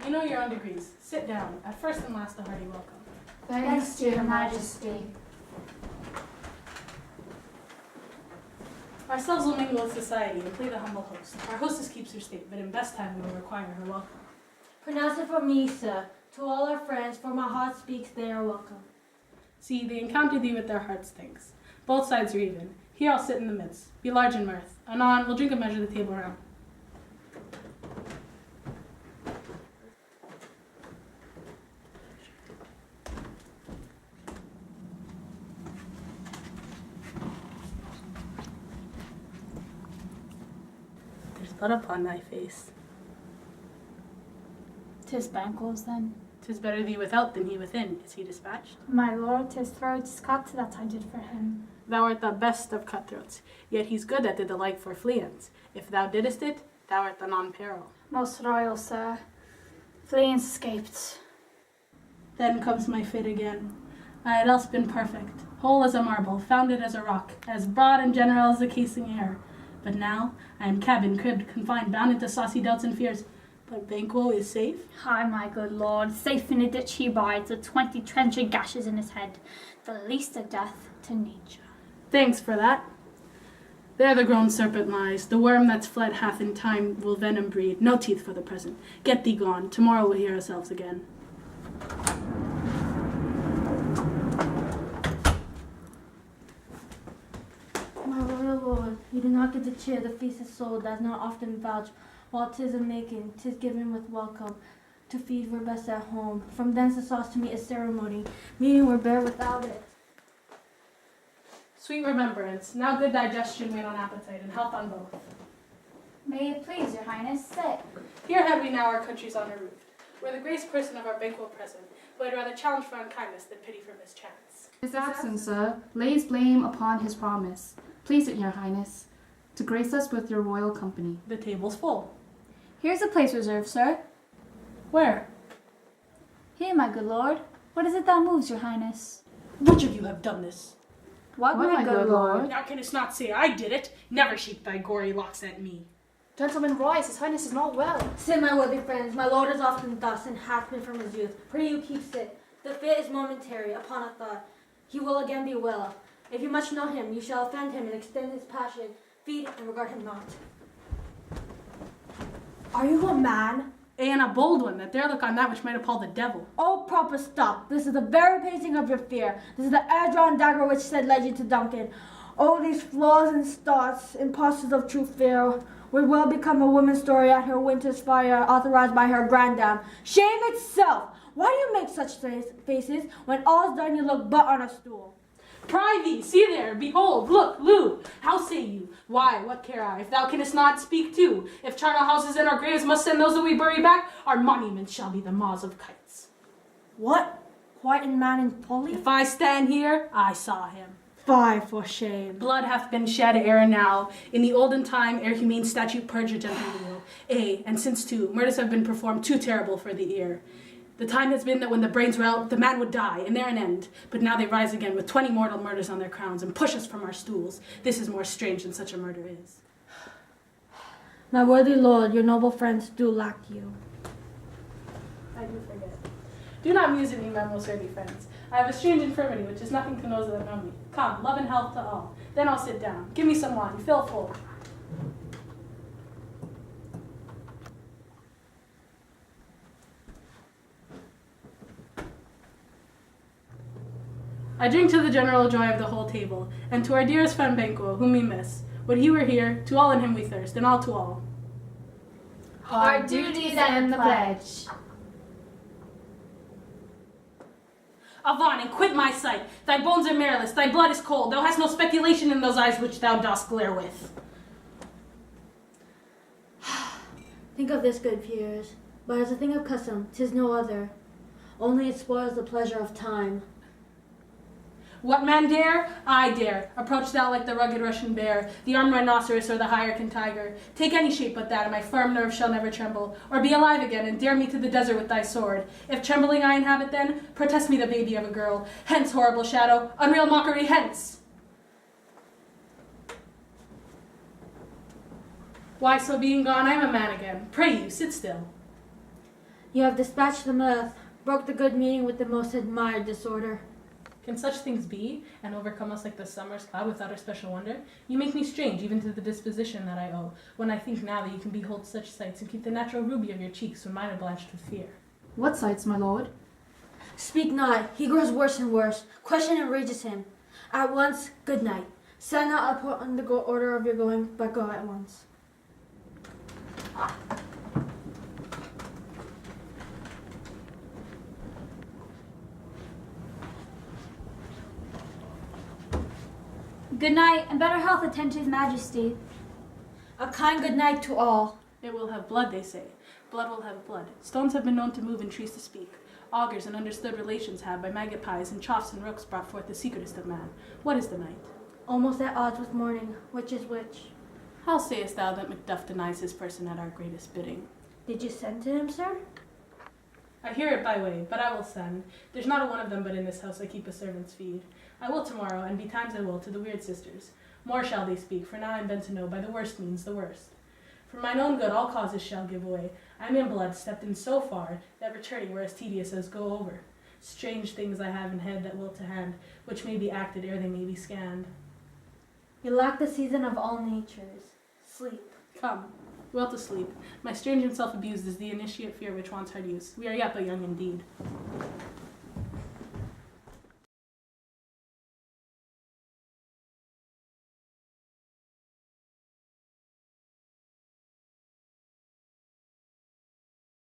I know your own degrees. Sit down. At first and last, a hearty welcome. Thanks to your majesty. Ourselves will mingle with society and play the humble host. Our hostess keeps her state, but in best time we will require her welcome. Pronounce it for me, sir. To all our friends, for my heart speaks, they are welcome. See, they encounter thee with their hearts' thanks. Both sides are even. Here I'll sit in the midst. Be large in mirth. Anon, we'll drink and measure the table round. There's blood upon thy face. 'Tis Banquo's then. 'Tis better thee without than he within. Is he dispatched? My lord, 'tis throat's cut, that I did for him. Thou art the best of cutthroats, yet he's good that did the like for fleance. If thou didst it, thou art the non-peril. Most royal, sir. Fleance escaped. Then comes my fit again. I had else been perfect, whole as a marble, founded as a rock, as broad and general as the casing air. But now I am cabin, cribbed, confined, bound into saucy doubts and fears. But Banquo is safe? Hi, my good lord. Safe in a ditch he bides, with 20 trenchant gashes in his head. The least of death to nature. Thanks for that. There the grown serpent lies. The worm that's fled hath in time will venom breed. No teeth for the present. Get thee gone. Tomorrow we'll hear ourselves again. My royal lord, you do not get to cheer the feasted soul does not often vouch. While 'tis a making, 'tis given with welcome. To feed were best at home. From thence the sauce to meat is ceremony. Meeting were bare without it. Sweet remembrance. Now good digestion wait on appetite, and health on both. May it please your highness, sit. Here had we now our country's honor roofed, where the grace person of our Banquo present, who I'd rather challenge for unkindness than pity for mischance. His absence, sir, lays blame upon his promise. Please it, your highness, to grace us with your royal company. The table's full. Here's a place reserved, sir. Where? Here, my good lord. What is it that moves your highness? Which of you have done this? What, my good lord? Thou canst not say I did it. Never shake thy gory locks at me. Gentlemen, rise, his highness is not well. Sit, my worthy friends. My lord is often thus, and hath been from his youth. Pray you keep sit. The fit is momentary. Upon a thought, he will again be well. If you much know him, you shall offend him and extend his passion. Feed and regard him not. Are you a man? And a bold one, that dare look on that which might appall the devil. Oh, proper stop. This is the very painting of your fear. This is the air-drawn dagger which said legend to Duncan. Oh, these flaws and starts, impostors of true fear, would well become a woman's story at her winter's fire, authorized by her grandam. Shame itself! Why do you make such faces? When all's done, you look but on a stool. Pry thee, see there, behold, look, Lou, how say you? Why, what care I, if thou canst not speak too? If charnel houses and our graves must send those that we bury back, our monuments shall be the maws of kites. What? Quite in man and folly? If I stand here, I saw him. Fie for shame. Blood hath been shed ere now, in the olden time, ere humane statute purged gentle rule. Ay, and since too, murders have been performed too terrible for the ear. The time has been that when the brains were out, the man would die, and there an end. But now they rise again with 20 mortal murders on their crowns, and push us from our stools. This is more strange than such a murder is. My worthy lord, your noble friends do lack you. I do forget. Do not muse at me, my most worthy friends. I have a strange infirmity, which is nothing to those that know me. Come, love and health to all. Then I'll sit down. Give me some wine, fill full. I drink to the general joy of the whole table, and to our dearest friend Banquo, whom we miss. Would he were here, to all in him we thirst, and all to all. Our duties and the pledge. Avaunt and quit my sight. Thy bones are marrowless, thy blood is cold. Thou hast no speculation in those eyes which thou dost glare with. Think of this, good peers. But as a thing of custom, 'tis no other. Only it spoils the pleasure of time. What man dare? I dare. Approach thou like the rugged Russian bear, the armed rhinoceros or the hyrcan tiger. Take any shape but that, and my firm nerves shall never tremble. Or be alive again, and dare me to the desert with thy sword. If trembling I inhabit then, protest me the baby of a girl. Hence, horrible shadow, unreal mockery, hence! Why, so being gone, I am a man again. Pray you, sit still. You have dispatched the mirth, broke the good meaning with the most admired disorder. Can such things be, and overcome us like the summer's cloud without our special wonder? You make me strange, even to the disposition that I owe, when I think now that you can behold such sights, and keep the natural ruby of your cheeks when mine are blanched with fear. What sights, my lord? Speak not, he grows worse and worse. Question enrages him. At once, good night. Send not upon the order of your going, but go at once. Good night, and better health attend to his majesty. A kind good night to all. It will have blood, they say. Blood will have blood. Stones have been known to move and trees to speak. Augurs and understood relations have, by magpies and choughs and rooks, brought forth the secretest of man. What is the night? Almost at odds with morning, which is which. How sayest thou that Macbeth denies his person at our greatest bidding? Did you send to him, sir? I hear it by way, but I will send. There's not a one of them but in this house I keep a servant's feed. I will tomorrow, and betimes I will, to the weird sisters. More shall they speak, for now I'm bent to know by the worst means the worst. For mine own good all causes shall give way. I am in blood, stepped in so far, that returning were as tedious as go over. Strange things I have in head that will to hand, which may be acted ere they may be scanned. You lack the season of all natures. Sleep. Come, well to sleep. My strange and self-abused is the initiate fear which wants hard use. We are yet but young indeed.